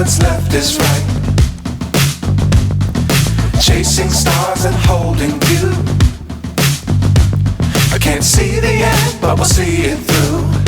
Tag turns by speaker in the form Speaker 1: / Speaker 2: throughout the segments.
Speaker 1: what's left is right. Chasing stars and holding you. I can't see the end, but we'll see it through.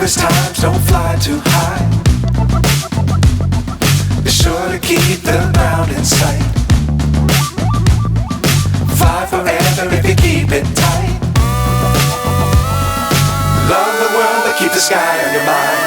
Speaker 1: Times don't fly too high. Be sure to keep the ground in sight. Fly forever if you keep it tight. Love the world, but keep the sky on your mind.